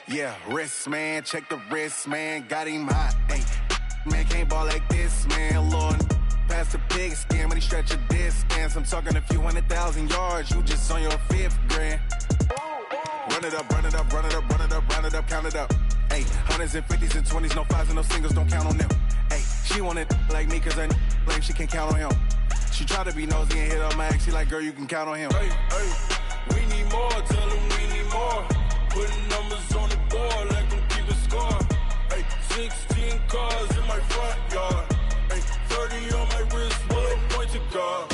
Yeah, wrist, man, check the wrist, man, got him hot. Hey, man, can't ball like this, man, Lord. Past the pig skin when he stretch a distance. I'm talking a few 100,000 yards, you just on your 5th grand. Run it up, run it up, run it up, run it up, run it up, count it up. Hey, hundreds and 50s and 20s, no 5s and no singles, don't count on them. Hey, she want it like me, cause her blame she can't count on him. She try to be nosy and hit up my ex, she like, girl, you can count on him. Hey, hey, we need more, tell them we need more. Putting numbers on the board, like them keep a score. Hey, 16 cars in my front yard. Hey, 30 on my wrist, one point to guard.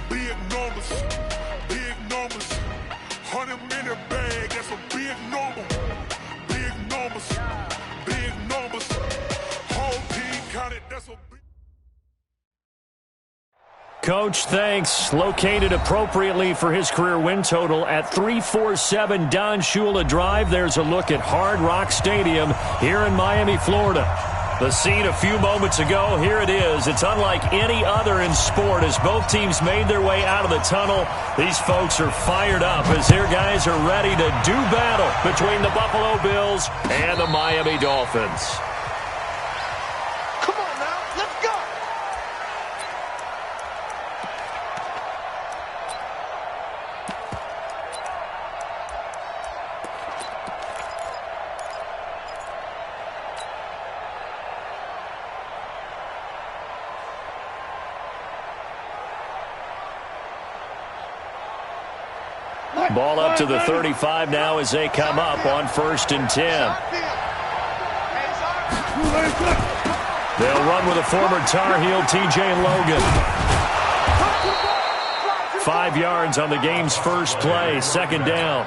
Big numbers, 100 minute bag, that's a big number. Big numbers, whole team counted, that's a big. Coach, thanks. Located appropriately for his career win total at 347 Don Shula Drive. There's a look at Hard Rock Stadium here in Miami, Florida. The scene a few moments ago, here it is. It's unlike any other in sport as both teams made their way out of the tunnel. These folks are fired up as their guys are ready to do battle between the Buffalo Bills and the Miami Dolphins. Come on now, let's go! Ball up to the 35 now as they come up on 1st and 10. They'll run with a former Tar Heel, TJ Logan. 5 yards on the game's first play, 2nd down.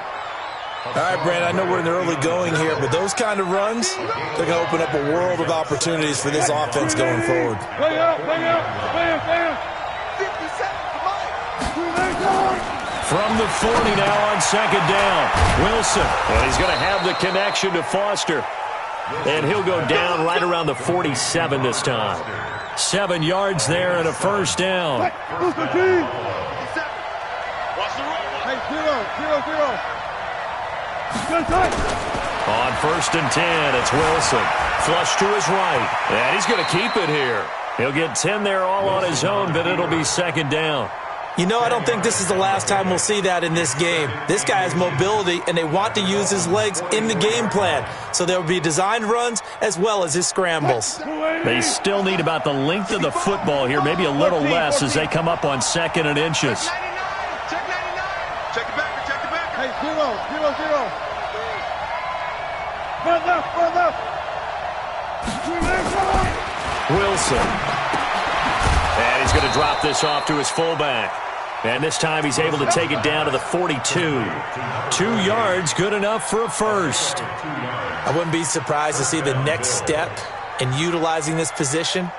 All right, Brandon, I know we're in the early going here, but those kind of runs, they're going to open up a world of opportunities for this offense going forward. From the 40 now on 2nd down. Wilson, and he's going to have the connection to Foster. And he'll go down right around the 47 this time. 7 yards there and a 1st down. Hey, 0. On 1st and 10, it's Wilson. Flush to his right. And he's going to keep it here. He'll get 10 there all on his own, but it'll be 2nd down. You know, I don't think this is the last time we'll see that in this game. This guy has mobility, and they want to use his legs in the game plan. So there will be designed runs as well as his scrambles. They still need about the length of the football here, maybe a little less as they come up on 2nd and inches. Check 99. Check it back. Hey, 0. Front left. Wilson. And he's going to drop this off to his fullback. And this time he's able to take it down to the 42. 2 yards, good enough for a 1st. I wouldn't be surprised to see the next step in utilizing this position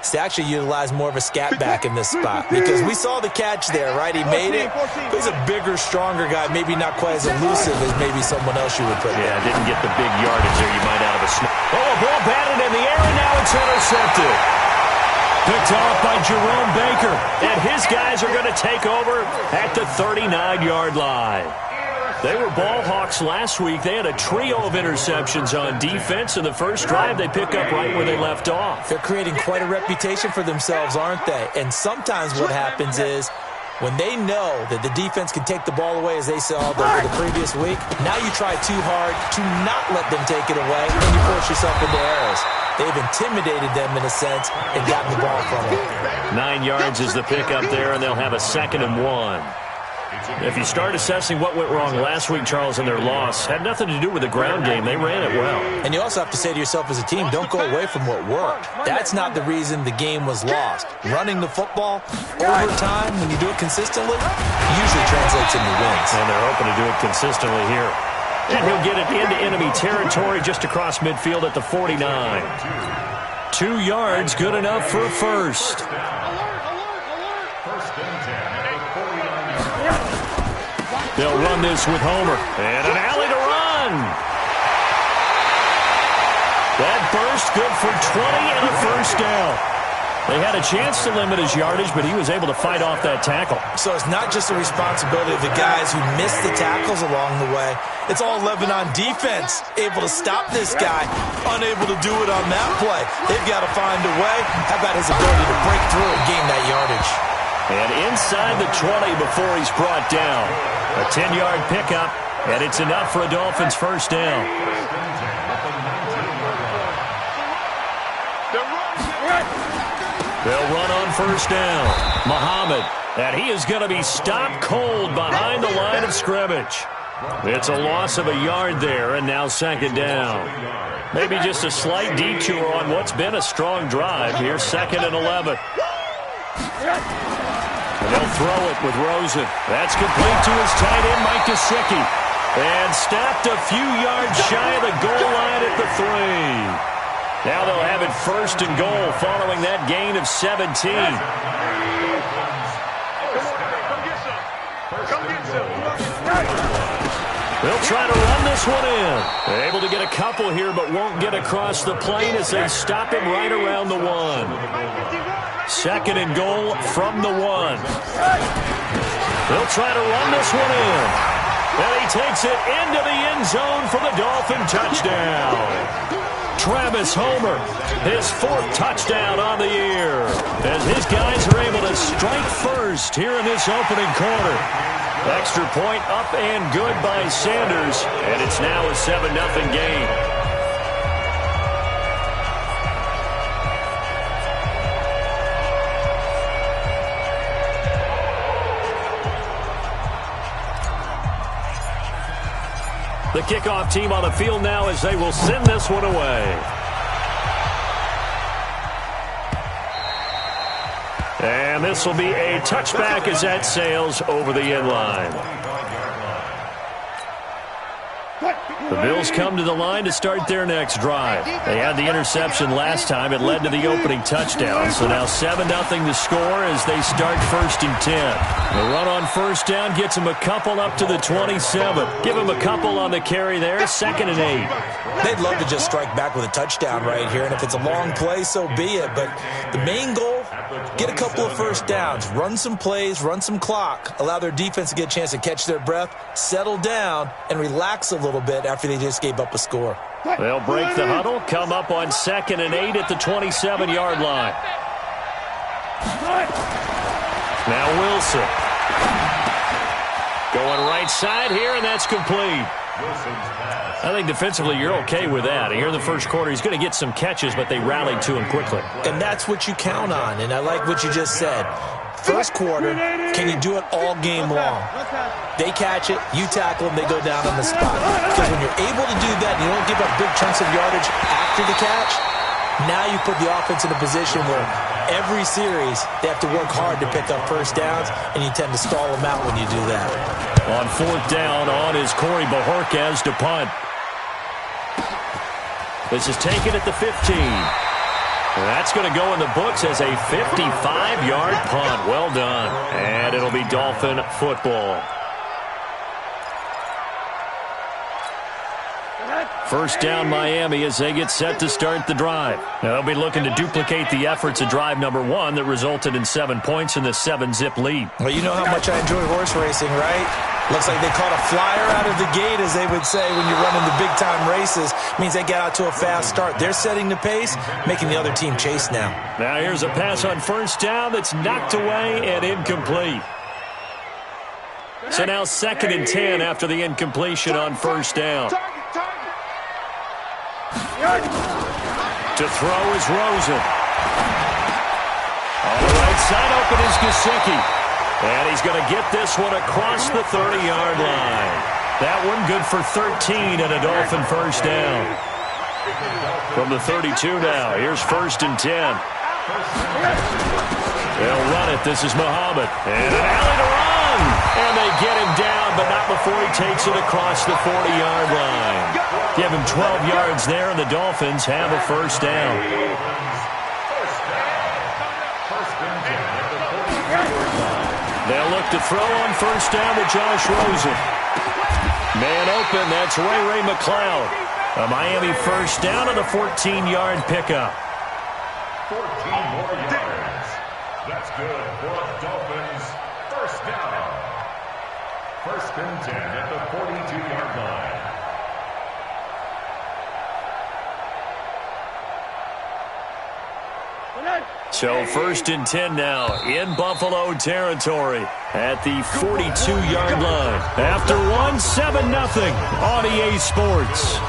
is to actually utilize more of a scat back in this spot. Because we saw the catch there, right? He made it. He's a bigger, stronger guy, maybe not quite as elusive as maybe someone else you would put there. Yeah, didn't get the big yardage there you might out of a snap. Oh, a ball batted in the air, and now it's intercepted. Picked off by Jerome Baker, and his guys are going to take over at the 39-yard line. They were ball hawks last week. They had a trio of interceptions on defense, and the first drive they pick up right where they left off. They're creating quite a reputation for themselves, aren't they? And sometimes what happens is when they know that the defense can take the ball away, as they saw over the previous week, now you try too hard to not let them take it away, and you force yourself into errors. They've intimidated them in a sense and gotten the ball from them. 9 yards is the pickup there, and they'll have a 2nd and 1. If you start assessing what went wrong last week, Charles, in their loss, had nothing to do with the ground game. They ran it well. And you also have to say to yourself as a team, don't go away from what worked. That's not the reason the game was lost. Running the football over time, when you do it consistently, usually translates into wins. And they're hoping to do it consistently here. And he'll get it into enemy territory just across midfield at the 49. 2 yards, good enough for a 1st. They'll run this with Homer. And an alley to run. That burst good for 20 and a 1st down. They had a chance to limit his yardage, but he was able to fight off that tackle. So it's not just the responsibility of the guys who missed the tackles along the way. It's all 11 on defense, able to stop this guy, unable to do it on that play. They've got to find a way. How about his ability to break through and gain that yardage? And inside the 20 before he's brought down. A 10-yard pickup, and it's enough for a Dolphins first down. They'll run on first down. Muhammad, and he is going to be stopped cold behind the line of scrimmage. It's a loss of a yard there, and now second down. Maybe just a slight detour on what's been a strong drive. Here's 2nd and 11. And they'll throw it with Rosen. That's complete to his tight end, Mike Gesicki. And stopped a few yards shy of the goal line at the 3. Now they'll have it 1st and goal following that gain of 17. They'll try to run this one in. They're able to get a couple here, but won't get across the plane as they stop him right around the 1. 2nd and goal from the 1. They'll try to run this one in. And he takes it into the end zone for the Dolphin touchdown. Travis Homer, his 4th touchdown on the year, as his guys are able to strike first here in this opening quarter. Extra point up and good by Sanders, and it's now a 7-0 game. The kickoff team on the field now as they will send this one away. And this will be a touchback as that sails over the end line. The Bills come to the line to start their next drive. They had the interception last time. It led to the opening touchdown. So now 7-0 to score as they start 1st and 10. The run on first down gets them a couple up to the 27. Give them a couple on the carry there. 2nd and 8. They'd love to just strike back with a touchdown right here. And if it's a long play, so be it. But the main goal, get a couple of first downs. Run some plays, run some clock. Allow their defense to get a chance to catch their breath, settle down, and relax a little bit after they just gave up a score. They'll break the huddle, come up on 2nd and 8 at the 27-yard line. Now Wilson. Going right side here, and that's complete. I think defensively you're okay with that. Here in the first quarter, he's going to get some catches, but they rallied to him quickly. And that's what you count on, and I like what you just said. First quarter, can you do it all game long? They catch it, you tackle them, they go down on the spot. Because when you're able to do that and you don't give up big chunks of yardage after the catch, now you put the offense in a position where every series they have to work hard to pick up first downs, and you tend to stall them out when you do that. On 4th down, on is Corey Bojorquez to punt. This is taken at the 15. That's going to go in the books as a 55-yard punt. Well done. And it'll be Dolphin football. First down Miami as they get set to start the drive. Now they'll be looking to duplicate the efforts of drive number 1 that resulted in 7 points in the 7-zip lead. Well, you know how much I enjoy horse racing, right? Looks like they caught a flyer out of the gate, as they would say, when you're running the big-time races. Means they get out to a fast start. They're setting the pace, making the other team chase now. Now here's a pass on first down that's knocked away and incomplete. So now 2nd and 10 after the incompletion on first down. To throw is Rosen. On the right side open is Gesicki. And he's going to get this one across the 30-yard line. That one good for 13 and a Dolphin first down. From the 32 now, here's 1st and 10. They'll run it. This is Muhammad. And an alley to run. And they get him down, but not before he takes it across the 40-yard line. Give him 12 yards there, and the Dolphins have a first down. They'll look to throw on first down with Josh Rosen. Man open, that's Ray McLeod. A Miami first down on a 14-yard pickup. 14 more yards. That's good for a Dolphins first down. First and 10 at the 42-yard line. So first and 10 now in Buffalo territory at the 42-yard line. After 7-0 on EA Sports.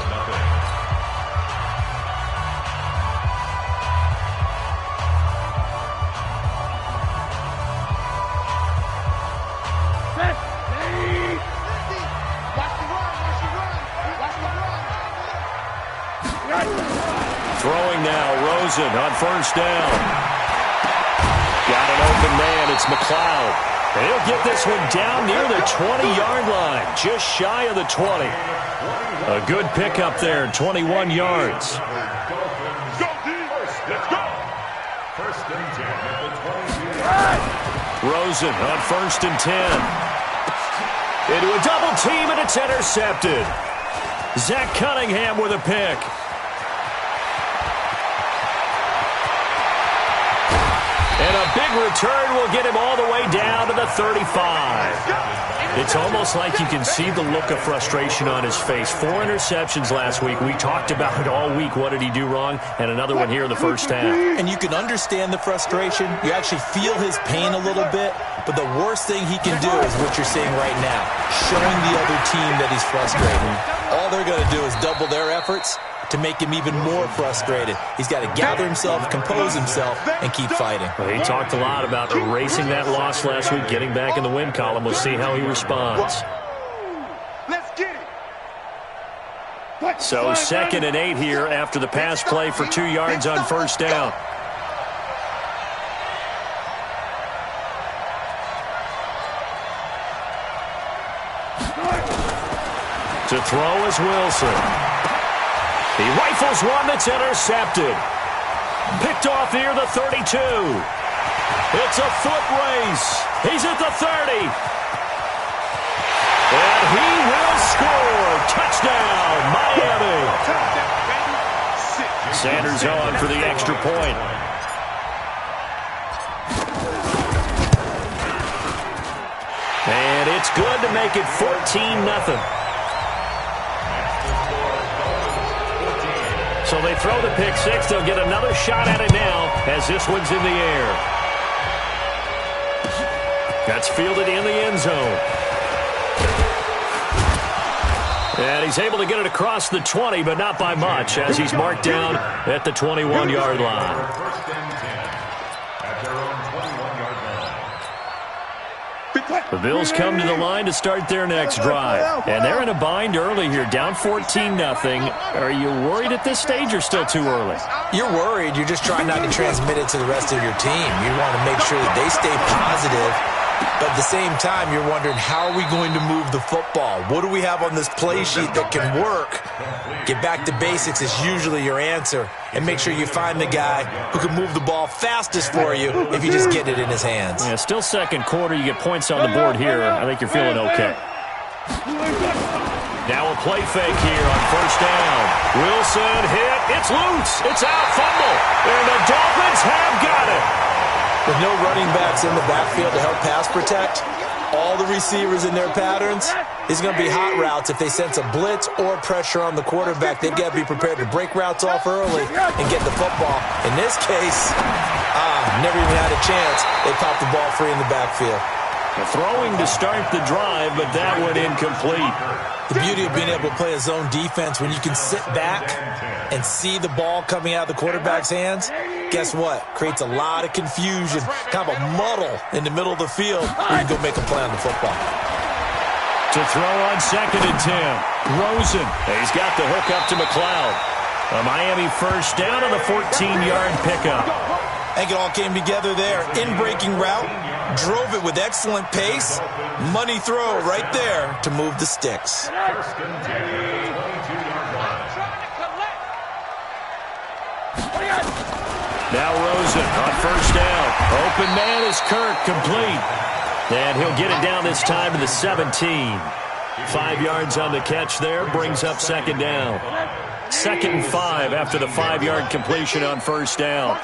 Throwing now, Rosen on first down. Got an open man, it's McLeod. And he'll get this one down near the 20-yard line, just shy of the 20. A good pickup there, 21 yards. Go, let's go. First and 10 at the 22. Rosen on first and 10. Into a double team, and it's intercepted. Zach Cunningham with a pick. And a big return will get him all the way down to the 35. It's almost like you can see the look of frustration on his face. 4 interceptions last week. We talked about it all week. What did he do wrong? And another one here in the first half. And you can understand the frustration. You actually feel his pain a little bit. But the worst thing he can do is what you're seeing right now, showing the other team that he's frustrated. All they're going to do is double their efforts to make him even more frustrated. He's got to gather himself, compose himself, and keep fighting. Well, he talked a lot about erasing that loss last week, getting back in the win column. We'll see how he responds. Let's get it. So 2nd and 8 here after the pass play for 2 yards on first down. To throw is Wilson. He rifles one that's intercepted. Picked off near the 32. It's a foot race. He's at the 30. And he will score. Touchdown, Miami. Sanders on for the extra point. And it's good to make it 14-0. So they throw the pick six. They'll get another shot at it now as this one's in the air. That's fielded in the end zone. And he's able to get it across the 20, but not by much, as he's marked down at the 21-yard line. First and 10 at their own 21-yard line. The Bills come to the line to start their next drive. And they're in a bind early here, down 14-0. Are you worried at this stage or still too early? You're worried. You're just trying not to transmit it to the rest of your team. You want to make sure that they stay positive. But at the same time, you're wondering, how are we going to move the football? What do we have on this play sheet that can work? Get back to basics is usually your answer. And make sure you find the guy who can move the ball fastest for you if you just get it in his hands. Yeah, still second quarter. You get points on the board here. I think you're feeling okay. Now a play fake here on first down. Wilson hit. It's loose. It's out. Fumble. And the Dolphins have got it. With no running backs in the backfield to help pass protect, all the receivers in their patterns, these are going to be hot routes. If they sense a blitz or pressure on the quarterback, they've got to be prepared to break routes off early and get the football. In this case, never even had a chance. They popped the ball free in the backfield. Throwing to start the drive, but that one incomplete. The beauty of being able to play a zone defense, when you can sit back and see the ball coming out of the quarterback's hands, guess what? Creates a lot of confusion, kind of a muddle in the middle of the field where you can go make a play on the football. To throw on 2nd and 10. Rosen. He's got the hook up to McLeod. A Miami first down on the 14-yard pickup. I think it all came together there. In-breaking route. Drove it with excellent pace. Money throw right there to move the sticks. First and 10, 22-yard line. Now Rosen on first down. Open man is Kirk, complete. And he'll get it down this time to the 17. 5 yards on the catch there, brings up second down. 2nd and 5 after the 5-yard completion on first down.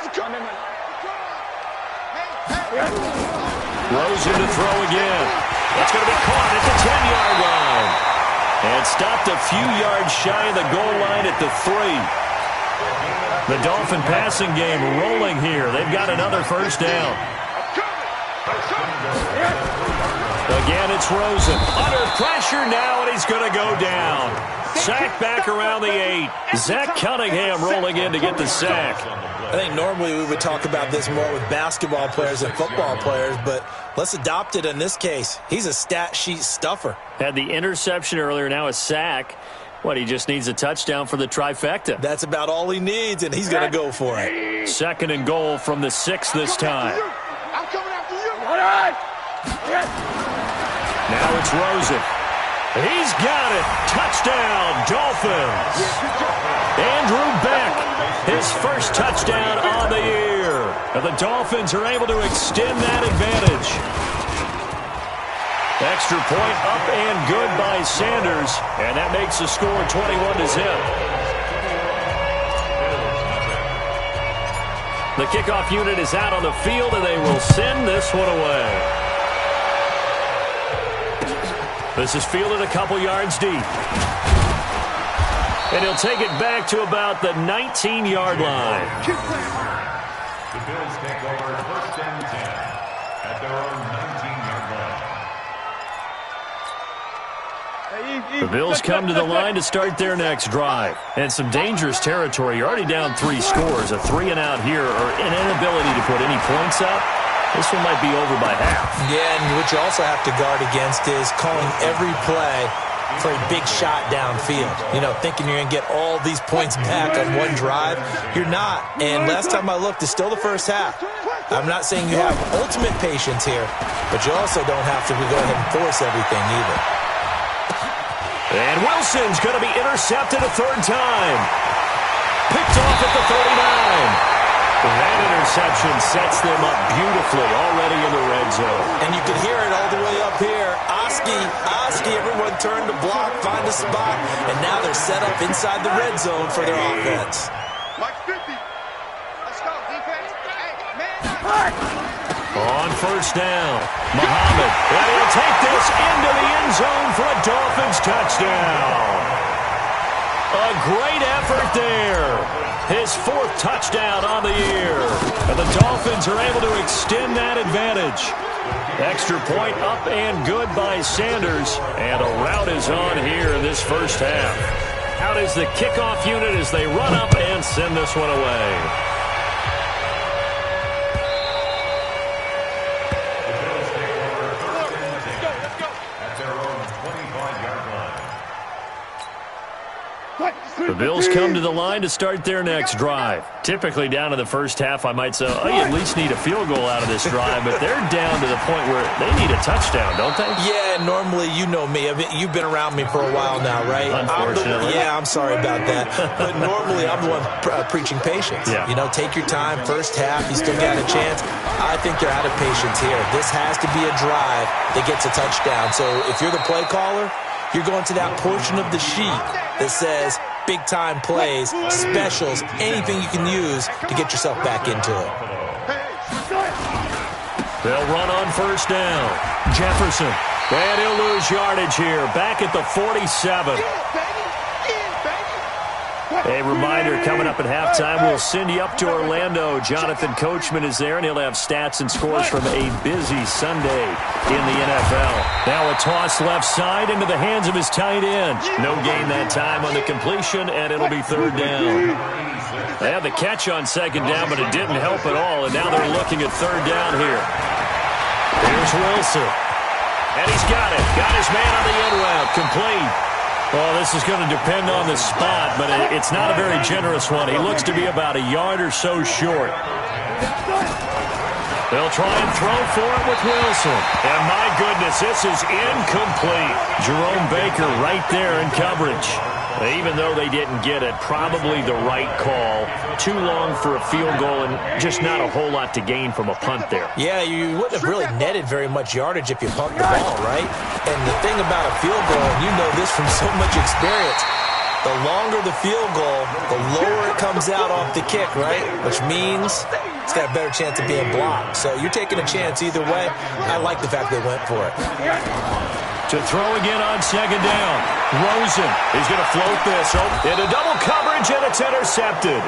Rosen to throw again. That's going to be caught at the 10-yard line. And stopped a few yards shy of the goal line at the 3. The Dolphin passing game rolling here. They've got another first down. Again, it's Rosen. Under pressure now, and he's going to go down. Sack back around the 8. Zach Cunningham rolling in to get the sack. I think normally we would talk about this more with basketball players than football players, but let's adopt it in this case. He's a stat sheet stuffer. Had the interception earlier, now a sack. What, he just needs a touchdown for the trifecta. That's about all he needs, and he's going to go for it. 2nd and goal from the 6 this time. I'm coming after you. All right. Now it's Rosen. He's got it. Touchdown, Dolphins. Andrew Beck, his first touchdown on the year. And the Dolphins are able to extend that advantage. Extra point up and good by Sanders. And that makes the score 21-0. The kickoff unit is out on the field, and they will send this one away. This is fielded a couple yards deep. And he'll take it back to about the 19-yard line. The Bills take over 1st and 10 at their own 19-yard line. The Bills come to the line to start their next drive. And some dangerous territory. You're already down 3 scores. A 3-and-out here, or an inability to put any points up. This one might be over by half. Yeah, and what you also have to guard against is calling every play for a big shot downfield. You know, thinking you're going to get all these points back on one drive. You're not. And last time I looked, it's still the first half. I'm not saying you have ultimate patience here, but you also don't have to go ahead and force everything either. And Wilson's going to be intercepted a 3rd time. Picked off at the 39. That interception sets them up beautifully already in the red zone. And you can hear it all the way up here. Oski, everyone turned to block, find a spot, and now they're set up inside the red zone for their offense. Mike 50. Let's go, defense. Hey, man. On 1st down, Muhammad. And he'll take this into the end zone for a Dolphins touchdown. A great effort there. His 4th touchdown on the year. And the Dolphins are able to extend that advantage. Extra point up and good by Sanders. And a rout is on here in this first half. Out is the kickoff unit as they run up and send this one away. The Bills come to the line to start their next drive. Typically down to the first half, I might say, oh, you at least need a field goal out of this drive, but they're down to the point where they need a touchdown, don't they? Yeah, normally, you know me. You've been around me for a while now, right? Unfortunately. I'm sorry about that. But normally, I'm the one preaching patience. Yeah. You know, take your time. First half, you still got a chance. I think they're out of patience here. This has to be a drive that gets a touchdown. So if you're the play caller, you're going to that portion of the sheet that says big-time plays, specials, anything you can use to get yourself back into it. They'll run on 1st down. Jefferson. And he'll lose yardage here. Back at the 47. A reminder, coming up at halftime, we'll send you up to Orlando. Jonathan Coachman is there, and he'll have stats and scores from a busy Sunday in the NFL. Now a toss left side into the hands of his tight end. No gain that time on the completion, and it'll be 3rd down. They had the catch on 2nd down, but it didn't help at all, and now they're looking at 3rd down here. Here's Wilson. And he's got it. Got his man on the end route. Complete. Well, this is going to depend on the spot, but it's not a very generous one. He looks to be about a yard or so short. They'll try and throw for it with Wilson. And my goodness, this is incomplete. Jerome Baker right there in coverage. Even though they didn't get it, probably the right call. Too long for a field goal and just not a whole lot to gain from a punt there. Yeah, you wouldn't have really netted very much yardage if you pumped the ball, right? And the thing about a field goal, and you know this from so much experience, The longer the field goal, the lower it comes out off the kick, right? Which means it's got a better chance of being blocked. So you're taking a chance either way. I like the fact they went for it. To throw again on second down. Rosen, he's going to float this into double coverage, and it's intercepted.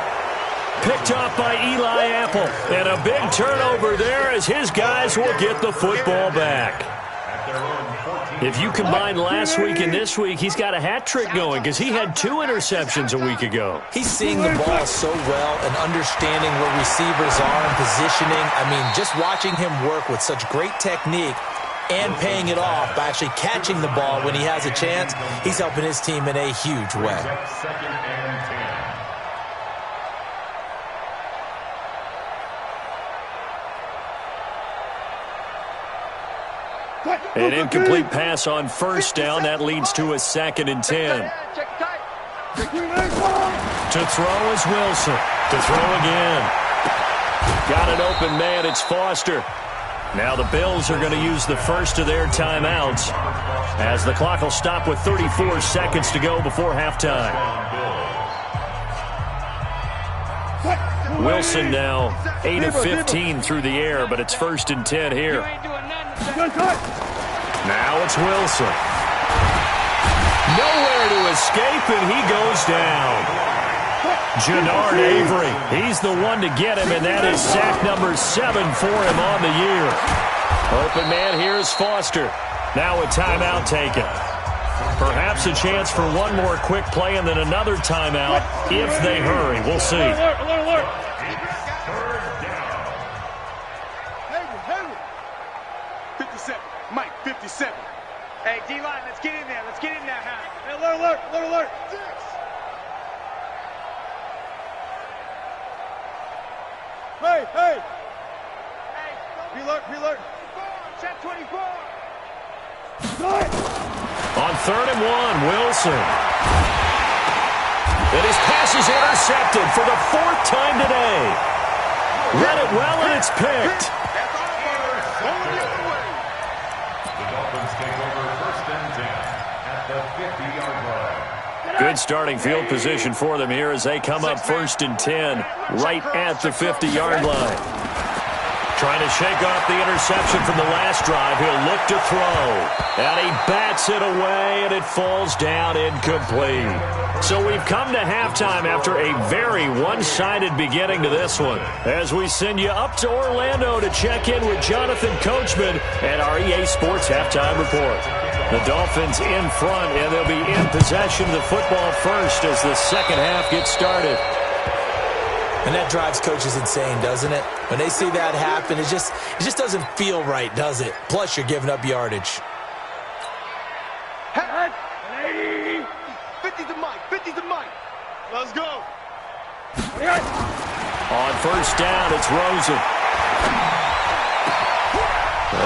Picked off by Eli Apple. And a big turnover there as his guys will get the football back. If you combine last week and this week, he's got a hat trick going because he had 2 interceptions a week ago. He's seeing the ball so well and understanding where receivers are and positioning. I mean, just watching him work with such great technique and paying it off by actually catching the ball when he has a chance, he's helping his team in a huge way. Second and 10. An incomplete pass on first down. That leads to a 2nd and 10. To throw is Wilson. To throw again. Got an open man. It's Foster. Now the Bills are going to use the first of their timeouts as the clock will stop with 34 seconds to go before halftime. Wilson now 8 of 15 through the air, but it's 1st and 10 here. Now it's Wilson. Nowhere to escape, and he goes down. Jannard Avery, he's the one to get him, and that is sack number 7 for him on the year. Open man, here's Foster. Now a timeout taken. Perhaps a chance for one more quick play and then another timeout if they hurry. We'll see. Alert. 57. Mike, 57. Hey, D-line, let's get in there. Let's get in there, huh? Hey, alert. 6. Hey. Pre-alert. Check 24. On 3rd and 1, Wilson. And his pass is intercepted for the 4th time today. Read it well, and it's picked. The Dolphins take over 1st and 10 at the 50-yard line. Good starting field position for them here as they come up 1st and 10 right at the 50-yard line. Trying to shake off the interception from the last drive. He'll look to throw. And he bats it away, and it falls down incomplete. So we've come to halftime after a very one-sided beginning to this one. As we send you up to Orlando to check in with Jonathan Coachman and our EA Sports Halftime Report. The Dolphins in front, and they'll be in possession of the football first as the second half gets started. And that drives coaches insane, doesn't it? When they see that happen, it just doesn't feel right, does it? Plus, you're giving up yardage. Hey. 50 to Mike. Let's go. On first down, it's Rosen.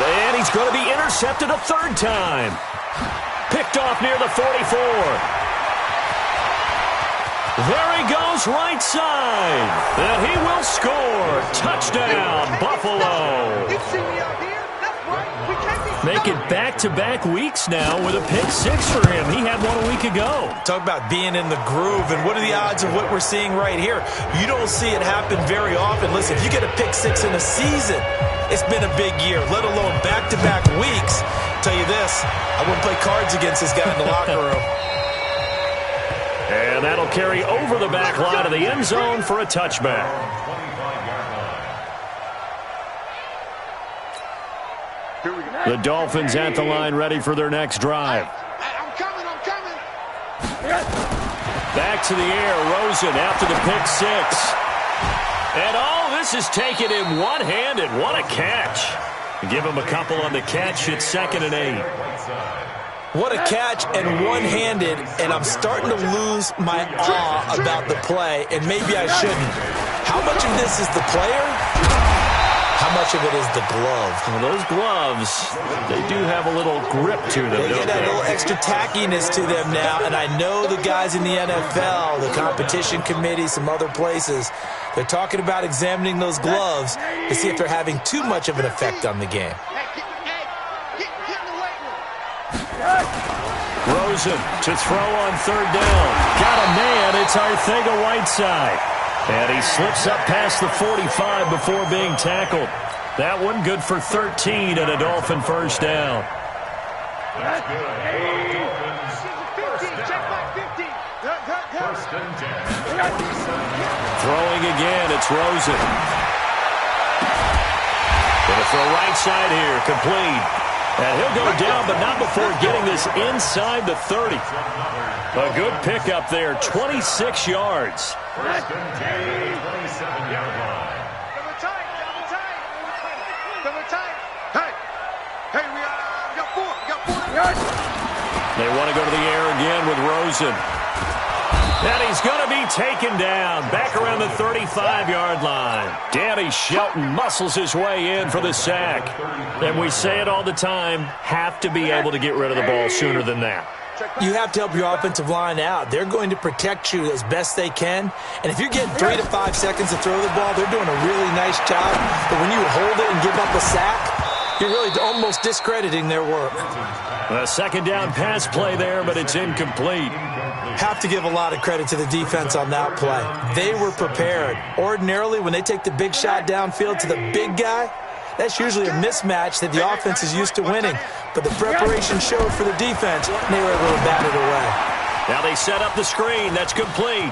And he's going to be intercepted a 3rd time. Picked off near the 44. There he goes, right side. And he will score. Touchdown, Buffalo. You see me out here? That's right. We can't be Make it back-to-back weeks now with a pick 6 for him. He had one a week ago. Talk about being in the groove, and what are the odds of what we're seeing right here? You don't see it happen very often. Listen, if you get a pick 6 in a season, it's been a big year, let alone back-to-back weeks. I'll tell you this, I wouldn't play cards against this guy in the locker room. And that'll carry over the back line of the end zone for a touchback. The Dolphins at the line ready for their next drive. I'm coming. Back to the air, Rosen after the pick 6. And this is taken in one-handed. What a catch. Give him a couple on the catch. It's 2nd and 8. What a catch and one-handed, and I'm starting to lose my awe about the play, and maybe I shouldn't. How much of this is the player? How much of it is the glove? Well, those gloves, they do have a little grip to them, They don't get that they? little extra tackiness to them now, and I know the guys in the NFL, the competition committee, some other places, they're talking about examining those gloves to see if they're having too much of an effect on the game. Get in the weight room. Rosen to throw on third down. Got a man. It's Arcega-Whiteside. And he slips up past the 45 before being tackled. That one good for 13 and a Dolphin first down. That's good. Dolphins, first down. First and 10. Throwing again, it's Rosen. Gonna throw right side here, complete. And he'll go down, but not before getting this inside the 30. A good pickup there, 26 yards. First and 10, 27-yard line. We got four yards. They want to go to the air again with Rosen. And he's going to be taken down back around the 35-yard line. Danny Shelton muscles his way in for the sack. And we say it all the time, have to be able to get rid of the ball sooner than that. You have to help your offensive line out. They're going to protect you as best they can. And if you're getting 3 to 5 seconds to throw the ball, they're doing a really nice job. But when you hold it and give up a sack, you're really almost discrediting their work. A second down pass play there, but it's incomplete. Have to give a lot of credit to the defense on that play. They were prepared. Ordinarily, when they take the big shot downfield to the big guy, that's usually a mismatch that the offense is used to winning. But the preparation showed for the defense, and they were able to bat it away. Now they set up the screen. That's complete.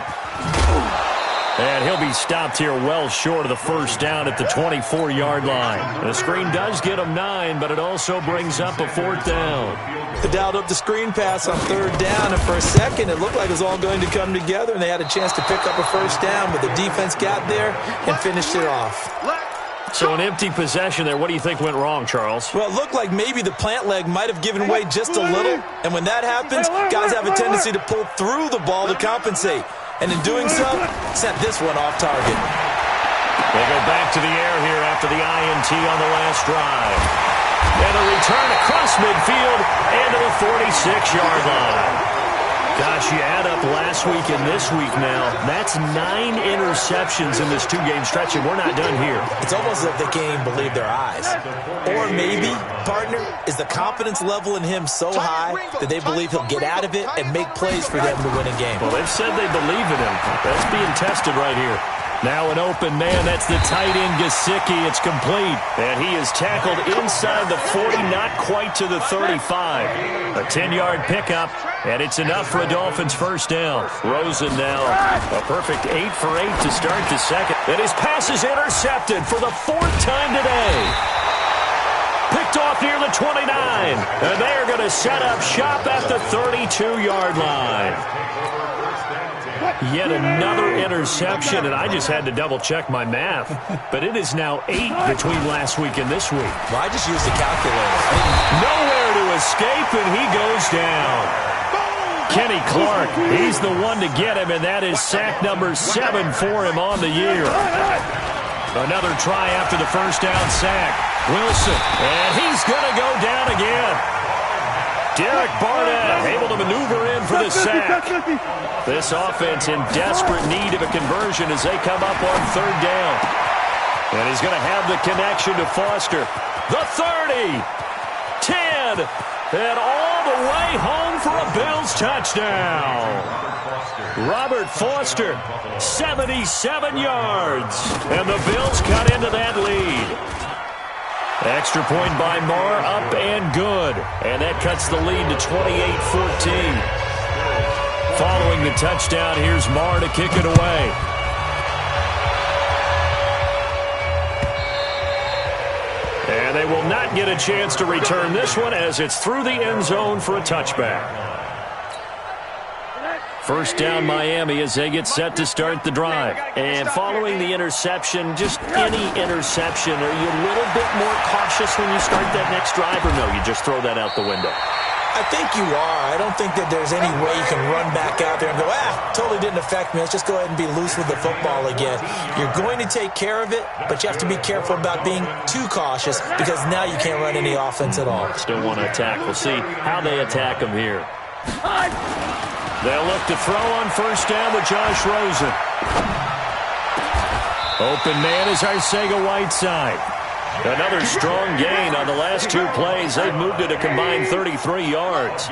And he'll be stopped here well short of the first down at the 24-yard line. The screen does get him 9, but it also brings up a 4th down. They dialed up the screen pass on third down, and for a second it looked like it was all going to come together, and they had a chance to pick up a first down, but the defense got there and finished it off. So an empty possession there. What do you think went wrong, Charles? Well, it looked like maybe the plant leg might have given way just a little, and when that happens, guys have a tendency to pull through the ball to compensate. And in doing so, sent this one off target. They go back to the air here after the INT on the last drive. And a return across midfield and to the 46-yard line. Gosh, you add up last week and this week now, that's 9 interceptions in this 2-game stretch, and we're not done here. It's almost as if they can't even believe their eyes. Or maybe, partner, is the confidence level in him so high that they believe he'll get out of it and make plays for them to win a game. Well, they've said they believe in him. That's being tested right here. Now an open man, that's the tight end Gesicki. It's complete. And he is tackled inside the 40, not quite to the 35. A 10-yard pickup, and it's enough for a Dolphins first down. Rosen now a perfect 8 for 8 to start the second. And his pass is intercepted for the 4th time today. Picked off near the 29. And they are going to set up shop at the 32-yard line. Yet another interception, and I just had to double-check my math. But it is now 8 between last week and this week. Well, I just used the calculator. Nowhere to escape, and he goes down. Kenny Clark, he's the one to get him, and that is sack number 7 for him on the year. Another try after the first down sack. Wilson, and he's going to go down again. Derek Barnett able to maneuver in for the sack. This offense in desperate need of a conversion as they come up on third down. And he's going to have the connection to Foster. The 30, 10, and all the way home for a Bills touchdown. Robert Foster, 77 yards. And the Bills cut into that lead. Extra point by Marr, up and good. And that cuts the lead to 28-14. Following the touchdown, here's Marr to kick it away. And they will not get a chance to return this one as it's through the end zone for a touchback. First down Miami as they get set to start the drive. And following the interception, just any interception, are you a little bit more cautious when you start that next drive, or no, you just throw that out the window? I think you are. I don't think that there's any way you can run back out there and go, totally didn't affect me. Let's just go ahead and be loose with the football again. You're going to take care of it, but you have to be careful about being too cautious because now you can't run any offense at all. Still want to attack. We'll see how they attack them here. They'll look to throw on first down with Josh Rosen. Open man is Arcega-Whiteside. Another strong gain on the last 2 plays. They've moved it a combined 33 yards.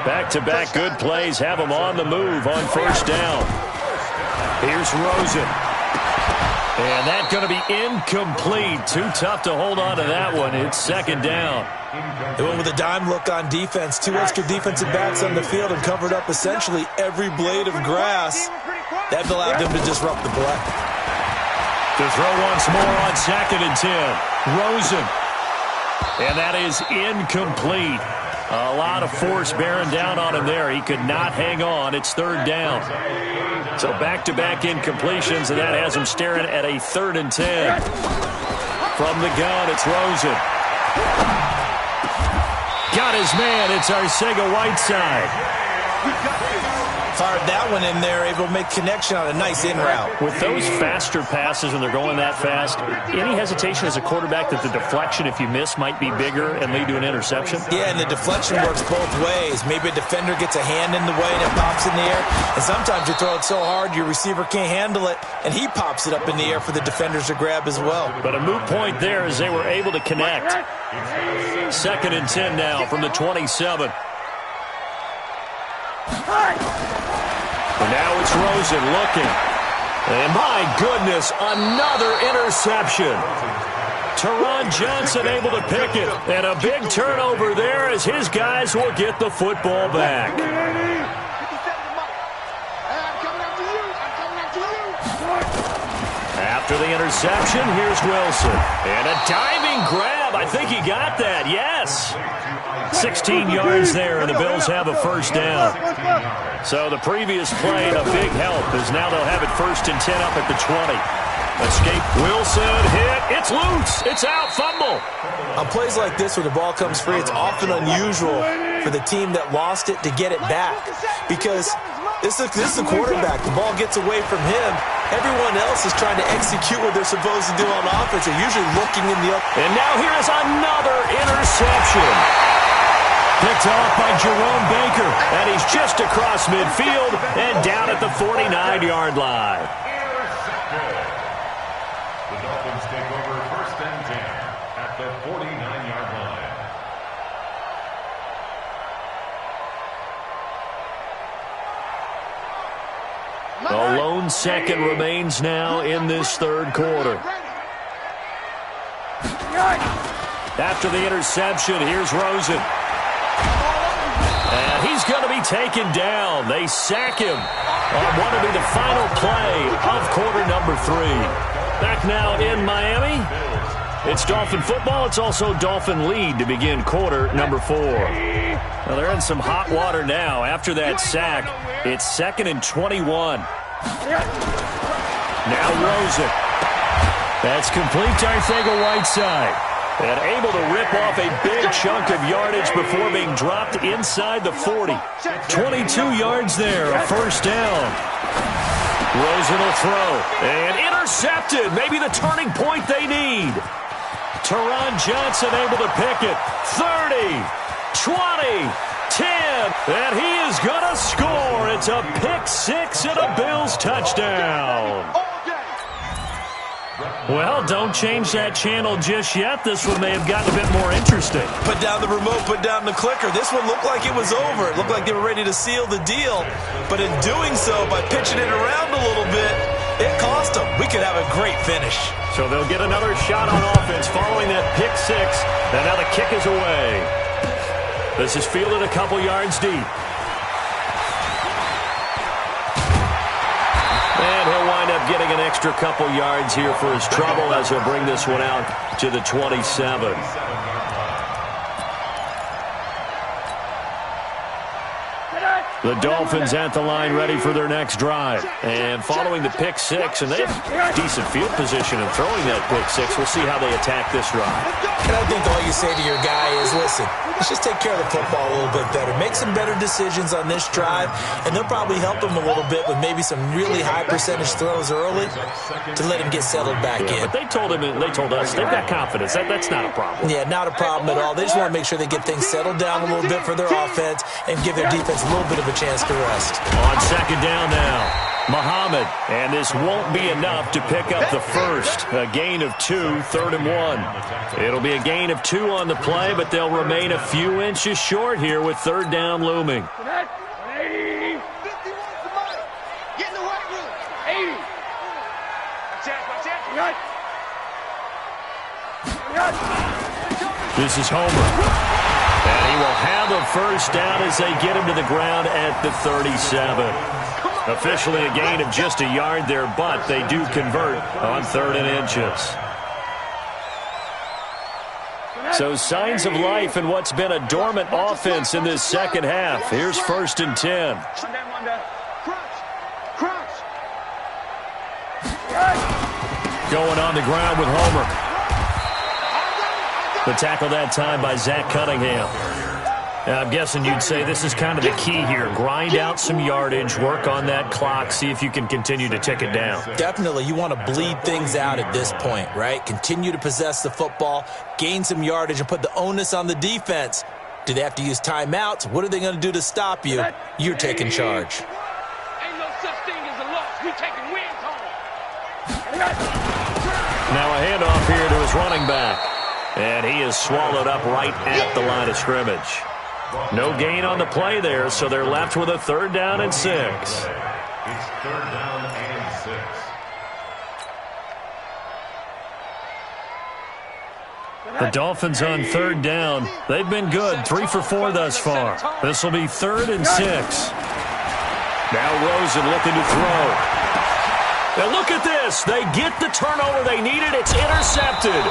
Back-to-back good plays have them on the move on first down. Here's Rosen. And that's going to be incomplete. Too tough to hold on to that one. It's second down. They went with a dime look on defense. 2 extra defensive backs on the field and covered up essentially every blade of grass. That allowed them to disrupt the play. To throw once more on 2nd and 10. Rosen. And that is incomplete. A lot of force bearing down on him there. He could not hang on. It's 3rd down. So back-to-back incompletions, and that has him staring at a 3rd and 10. From the gun, it's Rosen. Got his man. It's Arcega-Whiteside. Fired that one in there, able to make connection on a nice in route. With those faster passes when they're going that fast, any hesitation as a quarterback that the deflection, if you miss, might be bigger and lead to an interception? Yeah, and the deflection works both ways. Maybe a defender gets a hand in the way and it pops in the air. And sometimes you throw it so hard your receiver can't handle it, and he pops it up in the air for the defenders to grab as well. But a moot point there as they were able to connect. 2nd and 10 now from the 27. And now it's Rosen looking. And my goodness, another interception. Teron Johnson able to pick it. And a big turnover there as his guys will get the football back. After the interception, here's Wilson. And a diving grab. I think he got that, yes. 16 yards there, and the Bills have a first down. So the previous play, a big help, as now they'll have it 1st and 10 up at the 20. Escape, Wilson, hit, it's loose, it's out, fumble. On plays like this where the ball comes free, it's often unusual for the team that lost it to get it back. Because this is the quarterback. The ball gets away from him. Everyone else is trying to execute what they're supposed to do on offense. They're usually looking in the up. And now here is another interception. Picked off by Jerome Baker. And he's just across midfield and down at the 49-yard line. The Dolphins take over 1st and 10 at the 49-yard line. A lone second remains now in this 3rd quarter. After the interception, here's Rosen. And he's going to be taken down. They sack him on what will be the final play of quarter number 3. Back now in Miami. It's Dolphin football. It's also Dolphin lead to begin quarter number 4. Well, they're in some hot water now. After that sack, it's 2nd and 21. Now Rosen. That's complete to Arcega-Whiteside. And able to rip off a big chunk of yardage before being dropped inside the 40. 22 yards there, a first down. Rosen will throw. And intercepted. Maybe the turning point they need. Teron Johnson able to pick it. 30, 20, 10. And he is going to score. It's a pick 6 and a Bills touchdown. Well, don't change that channel just yet. This one may have gotten a bit more interesting. Put down the remote, put down the clicker. This one looked like it was over. It looked like they were ready to seal the deal. But in doing so, by pitching it around a little bit, it cost them. We could have a great finish. So they'll get another shot on offense following that pick 6. And now the kick is away. This is fielded a couple yards deep. And he'll wind up getting an extra couple yards here for his trouble as he'll bring this one out to the 27. The Dolphins at the line ready for their next drive. And following the pick 6, and they have decent field position in throwing that pick 6. We'll see how they attack this drive. And I think all you say to your guy is, listen, let's just take care of the football a little bit better. Make some better decisions on this drive, and they'll probably help him a little bit with maybe some really high percentage throws early to let him get settled back in. But they told him, and they told us, they've got confidence. That's not a problem. Yeah, not a problem at all. They just want to make sure they get things settled down a little bit for their offense and give their defense a little bit of a chance to rest. On second down now. Muhammad, and this won't be enough to pick up the first. A gain of 2, 3rd and 1. It'll be a gain of 2 on the play, but they'll remain a few inches short here with 3rd down looming. This is Homer. And he will have a first down as they get him to the ground at the 37. Officially a gain of just a yard there, but they do convert on 3rd and inches. So signs of life in what's been a dormant offense in this second half. Here's 1st and 10. Going on the ground with Homer. The tackle that time by Zach Cunningham. I'm guessing you'd say this is kind of the key here. Grind out some yardage, work on that clock, see if you can continue to tick it down. Definitely. You want to bleed things out at this point, right? Continue to possess the football, gain some yardage, and put the onus on the defense. Do they have to use timeouts? What are they going to do to stop you? You're taking charge. Ain't no such thing as a loss. We taking wins home. Now a handoff here to his running back. And he is swallowed up right at the line of scrimmage. No gain on the play there, so they're left with a 3rd down and 6. It's 3rd down and 6. The Dolphins on 3rd down. They've been good, 3 for 4 thus far. This will be 3rd and 6. Now Rosen looking to throw. Now look at this. They get the turnover they needed. It's intercepted.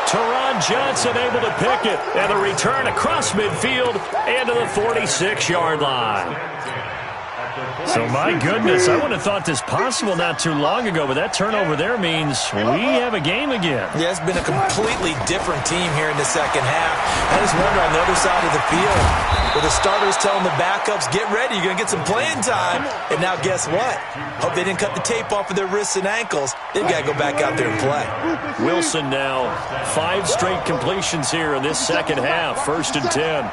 Teron Johnson able to pick it, and a return across midfield and to the 46-yard line. So, my goodness, I wouldn't have thought this possible not too long ago, but that turnover there means we have a game again. Yeah, it's been a completely different team here in the second half. I just wonder on the other side of the field, where the starters telling the backups, get ready, you're going to get some playing time. And now guess what? Hope they didn't cut the tape off of their wrists and ankles. They've got to go back out there and play. Wilson now, 5 straight completions here in this second half. 1st and 10.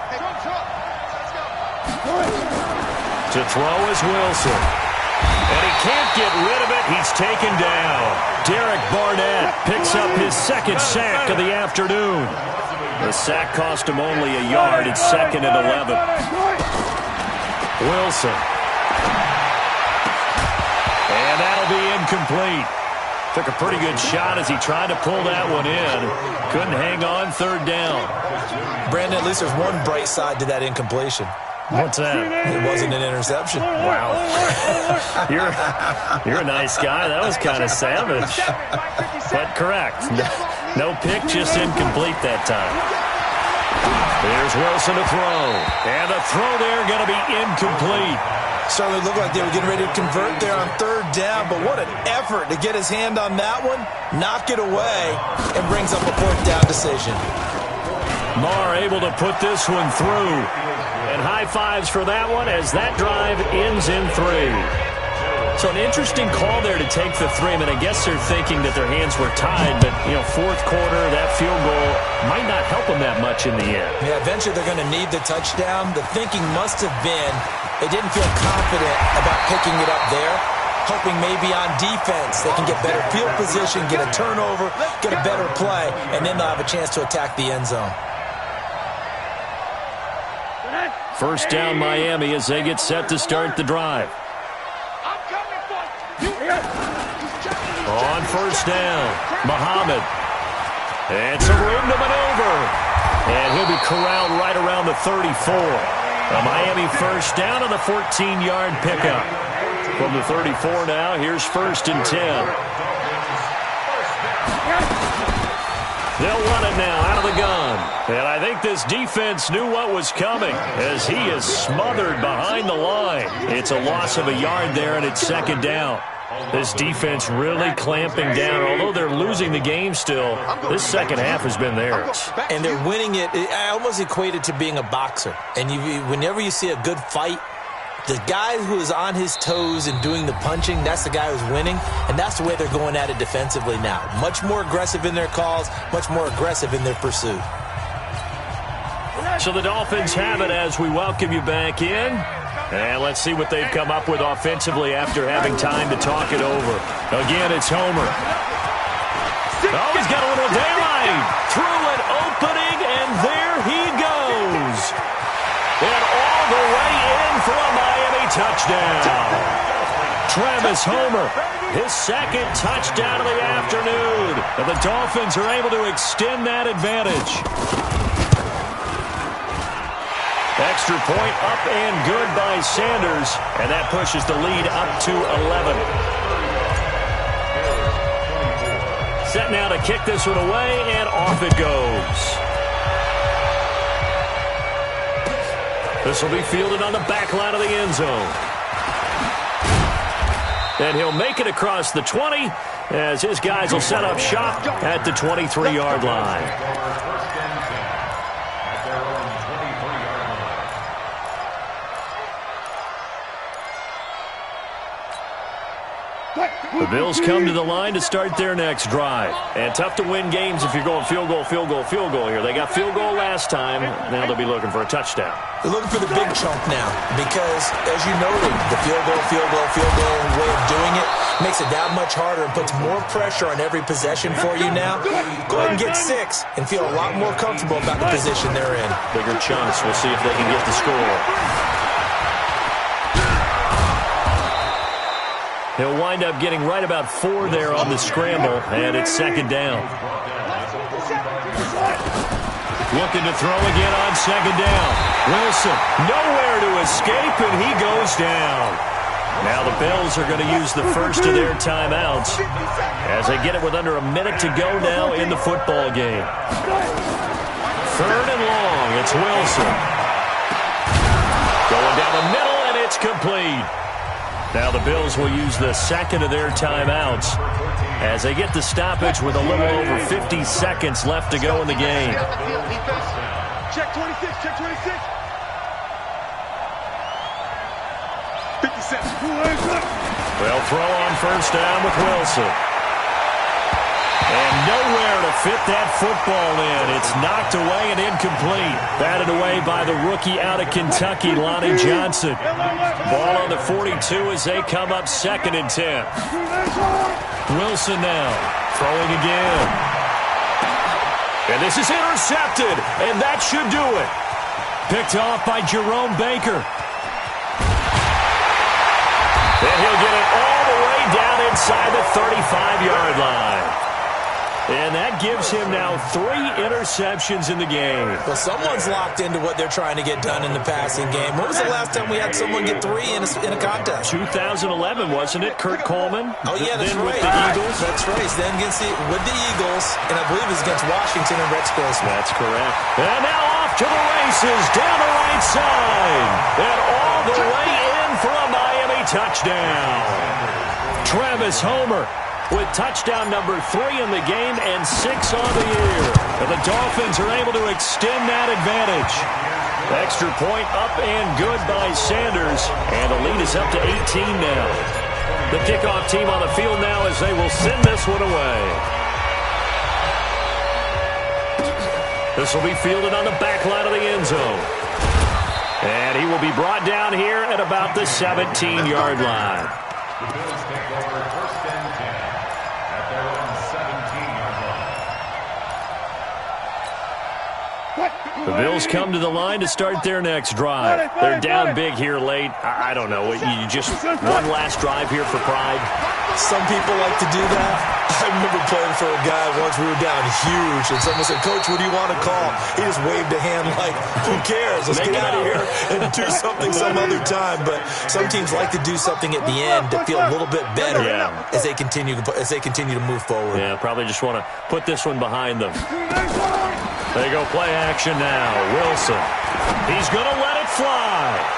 To throw is Wilson. And he can't get rid of it. He's taken down. Derek Barnett picks up his 2nd sack of the afternoon. The sack cost him only a yard. It's 2nd and 11. Wilson. And that'll be incomplete. Took a pretty good shot as he tried to pull that one in. Couldn't hang on 3rd down. Brandon, at least there's one bright side to that incompletion. What's that? It wasn't an interception. Wow. You're a nice guy. That was kind of savage. But correct. No pick, just incomplete that time. Here's Wilson to throw. And the throw there going to be incomplete. Certainly looked like they were getting ready to convert there on 3rd down, but what an effort to get his hand on that one, knock it away, and brings up a 4th down decision. Marr able to put this one through. And high fives for that one as that drive ends in 3. So an interesting call there to take the 3. I mean, I guess they're thinking that their hands were tied, but, 4th quarter, that field goal might not help them that much in the end. Yeah, eventually they're going to need the touchdown. The thinking must have been they didn't feel confident about picking it up there, hoping maybe on defense they can get better field position, get a turnover, get a better play, and then they'll have a chance to attack the end zone. 1st down Miami as they get set to start the drive. On 1st down, Muhammad. And some room to maneuver. And he'll be corralled right around the 34. A Miami 1st down on the 14-yard pickup. From the 34 now, here's 1st and 10. They'll run it now out of the gun. And I think this defense knew what was coming as he is smothered behind the line. It's a loss of a yard there, and it's 2nd down. This defense really clamping down. Although they're losing the game still, this second half has been theirs. And they're winning it. I almost equate it to being a boxer. And whenever you see a good fight, the guy who is on his toes and doing the punching, that's the guy who's winning, and that's the way they're going at it defensively now. Much more aggressive in their calls, much more aggressive in their pursuit. So the Dolphins have it as we welcome you back in. And let's see what they've come up with offensively after having time to talk it over. Again, it's Homer. Oh, he's got a little daylight. Through an opening, and there he goes. And all the way in for a Miami touchdown. Travis Homer, his second touchdown of the afternoon. And the Dolphins are able to extend that advantage. Extra point up and good by Sanders. And that pushes the lead up to 11. Set now to kick this one away, and off it goes. This will be fielded on the back line of the end zone. And he'll make it across the 20 as his guys will set up shop at the 23-yard line. The Bills come to the line to start their next drive. And tough to win games if you're going field goal, field goal, field goal here. They got field goal last time. Now they'll be looking for a touchdown. They're looking for the big chunk now because, as you noted, the field goal way of doing it makes it that much harder and puts more pressure on every possession for you now. Go ahead and get 6 and feel a lot more comfortable about the position they're in. Bigger chunks. We'll see if they can get the score. He'll wind up getting right about 4 there on the scramble, and it's second down. Looking to throw again on second down. Wilson, nowhere to escape, and he goes down. Now the Bills are going to use the first of their timeouts as they get it with under a minute to go now in the football game. Third and long, it's Wilson. Going down the middle, and it's complete. Now the Bills will use the second of their timeouts as they get the stoppage with a little over 50 seconds left to go in the game. Check 26, check 26. 57. They'll throw on first down with Wilson. And nowhere to fit that football in. It's knocked away and incomplete. Batted away by the rookie out of Kentucky, Lonnie Johnson. Ball on the 42 as they come up second and 10. Wilson now throwing again. And this is intercepted, and that should do it. Picked off by Jerome Baker. And he'll get it all the way down inside the 35-yard line. And that gives him now 3 interceptions in the game. Well, someone's locked into what they're trying to get done in the passing game. When was the last time we had someone get 3 in a contest? 2011, wasn't it? Kurt Coleman? Oh, yeah, that's then right. With the Eagles? That's right. Then with the Eagles, and I believe it was against Washington and Rex Grossman. That's correct. And now off to the races down the right side. And all the way in for a Miami touchdown. Travis Homer with touchdown number 3 in the game and 6 on the year. And the Dolphins are able to extend that advantage. Extra point up and good by Sanders. And the lead is up to 18 now. The kickoff team on the field now as they will send this one away. This will be fielded on the back line of the end zone. And he will be brought down here at about the 17-yard line. The Bills take over first and 10 at their own 17-yard line. The Bills come to the line to start their next drive. They're down big here late. I don't know. You just one last drive here for pride. Some people like to do that. I remember playing for a guy once. We were down huge, and someone said, "Coach, what do you want to call?" He just waved a hand like, "Who cares? Let's get out of here and do something some other time." But some teams like to do something at the end to feel a little bit better as they continue to move forward. Yeah, probably just want to put this one behind them. They go play action now. Wilson. He's going to let it fly.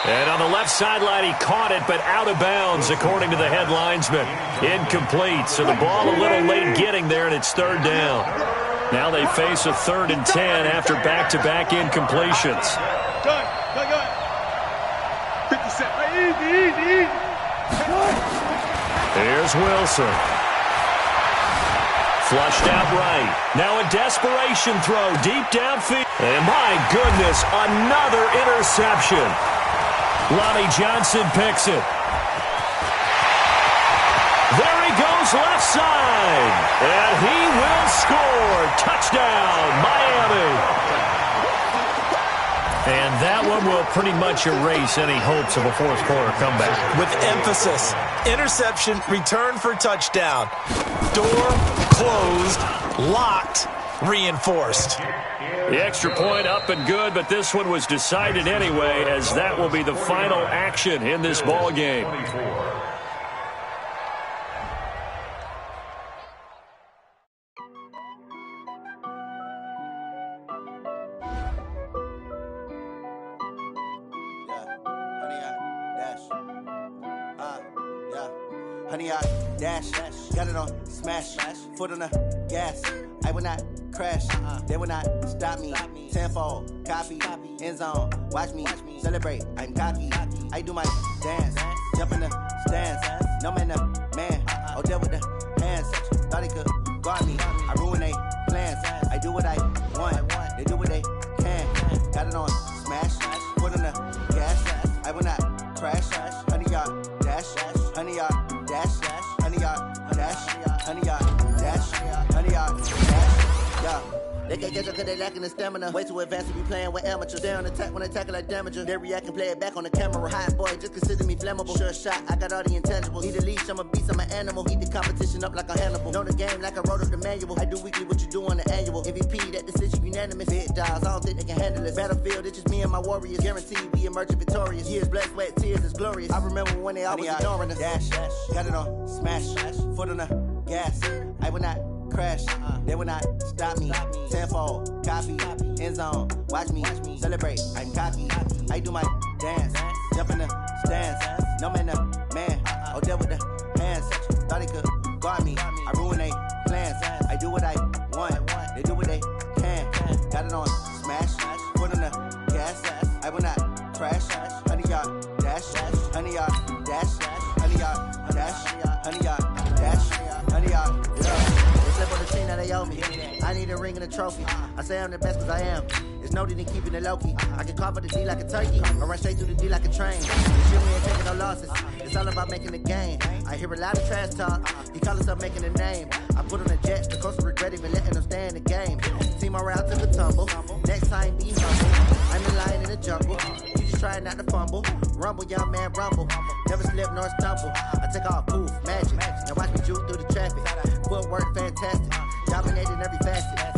And on the left sideline, he caught it, but out of bounds, according to the head linesman. Incomplete, so the ball a little late getting there, and it's third down. Now they face a 3rd and 10 after back-to-back incompletions. Good. 57. Easy. Here's Wilson. Flushed out right. Now a desperation throw deep downfield. And my goodness, another interception. Lonnie Johnson picks it. There he goes left side. And he will score. Touchdown, Miami. And that one will pretty much erase any hopes of a fourth quarter comeback. With emphasis. Interception, return for touchdown. Door closed, locked, reinforced. The extra point up and good, but this one was decided anyway, as that will be the final action in this ball game. Honey, I dash, got it on smash, foot on the gas. I will not crash, they will not stop me. Tenfold, copy, end zone, watch me celebrate. I'm cocky, I do my dance, jump in the stands. No man, the man, oh, deal with the hands. Thought he could guard me, I ruin they plans. I do what I want, they do what they can. Got it on smash, foot on the gas. I will not crash, honey, y'all dash, honey, y'all dash, honey, y'all dash, honey, y'all dash, honey, y'all dash, yeah. They can't catch up cause they lacking the stamina. Way too advanced to be playing with amateurs. They on attack when they tackle like damager. They react and play it back on the camera. Hot boy, just consider me flammable. Sure shot, I got all the intangibles. Need a leash, I'm a beast, I'm an animal. Heat the competition up like a Hannibal. Know the game like I wrote up the manual. I do weekly what you do on the annual. MVP, that decision unanimous. Big dials, I don't think they can handle it. Battlefield, it's just me and my warriors. Guaranteed we emerging victorious. Years, blood, sweat, tears, it's glorious. I remember when they always ignoring us. Dash, got it on smash, foot on the gas. I will not crash, they will not stop me. Tenfold, copy, end zone, watch me celebrate. I'm cocky, I do my dance, jump in the stands. No man, the man, oh, deal with the hands. Thought he could guard me, I ruin they plans. I do what I want, they do what they can. Got it on smash, foot on the gas. I will not crash, honey, y'all dash, honey, y'all dash, honey, y'all dash, honey, y'all dash, honey, y'all slip on the team that they owe me. I need a ring and a trophy. I say I'm the best cause I am. There's no need in keeping it low-key. I can cover the D like a turkey, or run straight through the D like a train. This year we ain't taking no losses. It's all about making the game. I hear a lot of trash talk. He call himself making a name. I put on the Jets, the coach regret even letting them stay in the game. Team around took a tumble. Next time be humble. I'm the lion in the jungle. You just trying not to fumble. Rumble, young man, rumble. Never slip nor stumble. I take off, poof, magic. Now watch me juke through the traffic. Footwork fantastic. Dominating every facet.